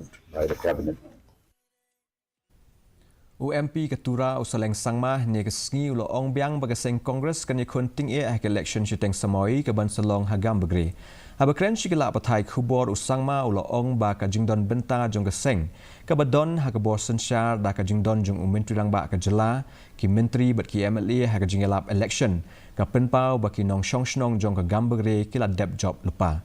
approved by the cabinet. UMP ke Tura usaleng Sangmah ni ke sengi ulo ong biang bagi Seng Kongres kan Iakhun Tyngeh ke election Shiteng Samoi ke ban selong ha Gambegre. Habakren shikila patai khubor usangma ulo ong ba ka jingdon benta jong ke Seng. Ke badon ha ke bor sensyar da ka jingdon jong menteri lang ba ke jela ki menteri bat ki MLA ha ke jingelap election. Ka penpau ba ki nong shong shnong jong ke Gambegre kila dep job lupa.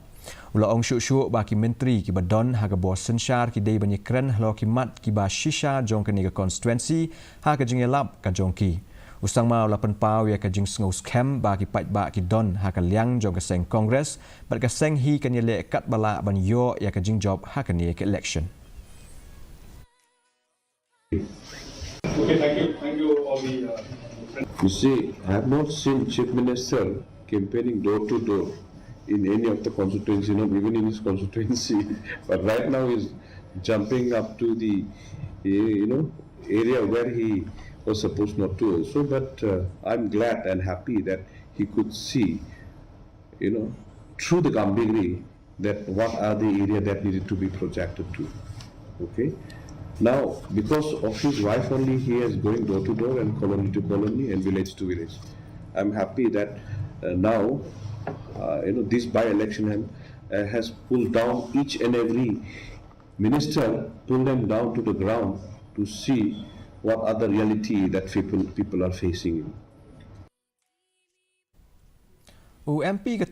Ulo ong syuk-syuk ba ki menteri ki badon ha ke bor sensyar ki dei banyak keren halo ki mat ki ba shisha jong ke ni ke konstituensi ha ke jingelap ka jong ki. Usang mau lapan pau ya ka jing sngau scam ba ki pat ba ki don ha ka liang jong ka Seng Kongres bat ka Seng hi kan yele kat bala ban yo ya ka jing job ha ka ni ke election. Okay, thank you all the You see, I have not seen Chief Minister campaigning door to door in any of the constituency, not even in his constituency. But right now he's jumping up to the, area where he was supposed not to also. But I'm glad and happy that he could see, through the Gambegre, that what are the area that needed to be projected to. Okay. Now, because of his wife only, he is going door to door and colony to colony and village to village. I'm happy that now, this by-election has pulled down each and every minister, pulled them down to the ground to see what are the reality that people are facing. UMP ke